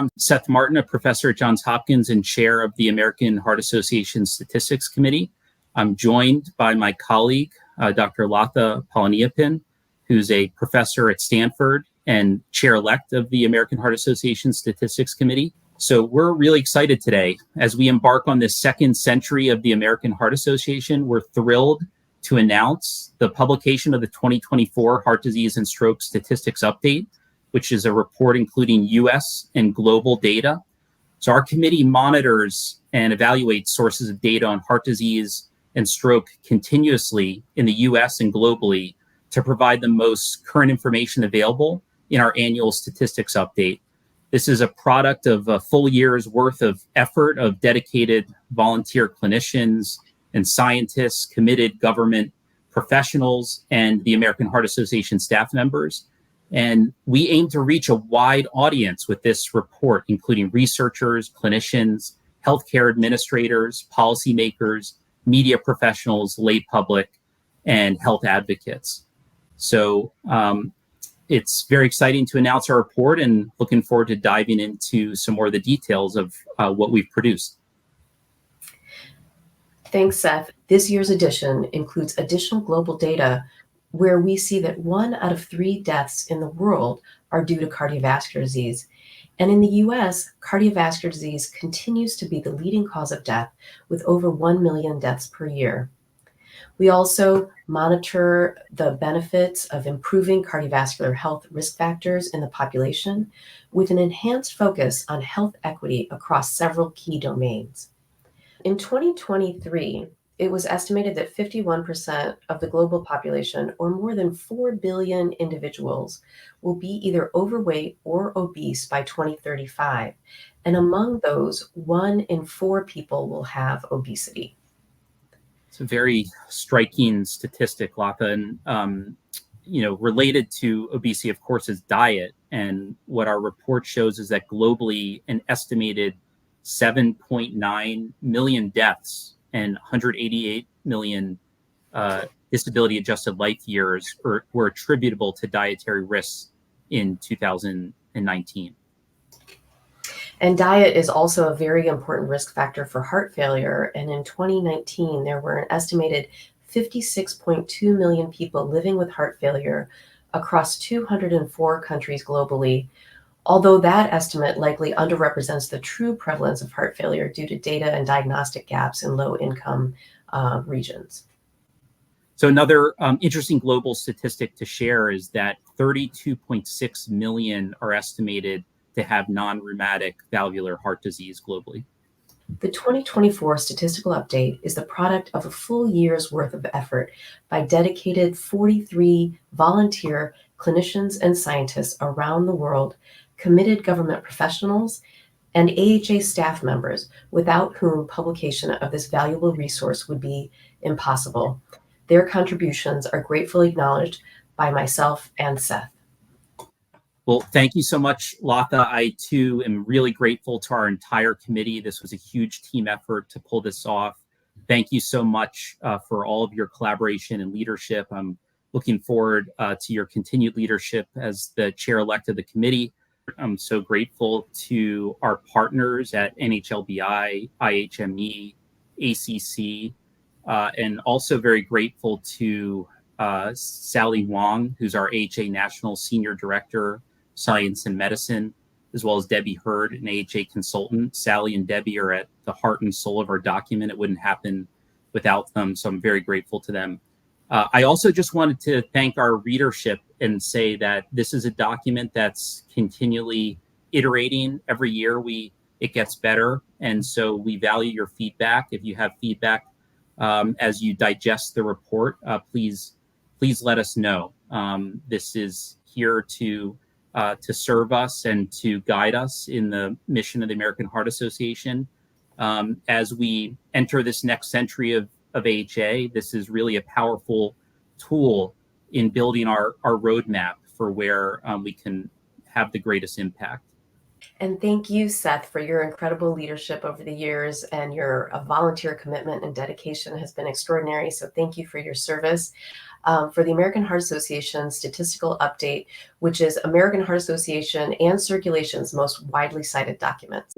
I'm Seth Martin, a professor at Johns Hopkins and chair of the American Heart Association Statistics Committee. I'm joined by my colleague, Dr. Latha Palaniappan, who's a professor at Stanford and chair-elect of the American Heart Association Statistics Committee. So we're really excited today. As we embark on this second century of the American Heart Association, we're thrilled to announce the publication of the 2024 Heart Disease and Stroke Statistics Update, which is a report including US and global data. So our committee monitors and evaluates sources of data on heart disease and stroke continuously in the US and globally to provide the most current information available in our annual statistics update. This is a product of a full year's worth of effort of dedicated volunteer clinicians and scientists, committed government professionals, and the American Heart Association staff members. And we aim to reach a wide audience with this report, including researchers, clinicians, healthcare administrators, policymakers, media professionals, lay public, and health advocates. So it's very exciting to announce our report and looking forward to diving into some more of the details of what we've produced. Thanks, Seth. This year's edition includes additional global data where we see that 1 out of 3 deaths in the world are due to cardiovascular disease. And in the US, cardiovascular disease continues to be the leading cause of death with over 1 million deaths per year. We also monitor the benefits of improving cardiovascular health risk factors in the population with an enhanced focus on health equity across several key domains. In 2023, it was estimated that 51% of the global population, or more than 4 billion individuals, will be either overweight or obese by 2035. And among those, 1 in 4 people will have obesity. It's a very striking statistic, Latha, and related to obesity, of course, is diet. And what our report shows is that globally, an estimated 7.9 million deaths and 188 million disability-adjusted life years were attributable to dietary risks in 2019. And diet is also a very important risk factor for heart failure. And in 2019, there were an estimated 56.2 million people living with heart failure across 204 countries globally, although that estimate likely underrepresents the true prevalence of heart failure due to data and diagnostic gaps in low-income regions. So another interesting global statistic to share is that 32.6 million are estimated to have non-rheumatic valvular heart disease globally. The 2024 statistical update is the product of a full year's worth of effort by dedicated 43 volunteer clinicians and scientists around the world, committed government professionals, and AHA staff members, without whom publication of this valuable resource would be impossible. Their contributions are gratefully acknowledged by myself and Seth. Well, thank you so much, Latha. I, too, am really grateful to our entire committee. This was a huge team effort to pull this off. Thank you so much for all of your collaboration and leadership. I'm looking forward to your continued leadership as the chair-elect of the committee. I'm so grateful to our partners at NHLBI, IHME, ACC, and also very grateful to Sally Wong, who's our AHA National Senior Director, Science and Medicine, as well as Debbie Hurd, an AHA consultant. Sally and Debbie are at the heart and soul of our document. It wouldn't happen without them, so I'm very grateful to them. I also just wanted to thank our readership and say that this is a document that's continually iterating. Every year it gets better, and so we value your feedback. If you have feedback as you digest the report, please let us know. This is here to serve us and to guide us in the mission of the American Heart Association. As we enter this next century of AHA, this is really a powerful tool in building our roadmap for where we can have the greatest impact. And thank you, Seth, for your incredible leadership over the years, and your volunteer commitment and dedication has been extraordinary. So thank you for your service. For the American Heart Association Statistical Update, which is American Heart Association and Circulation's most widely cited documents.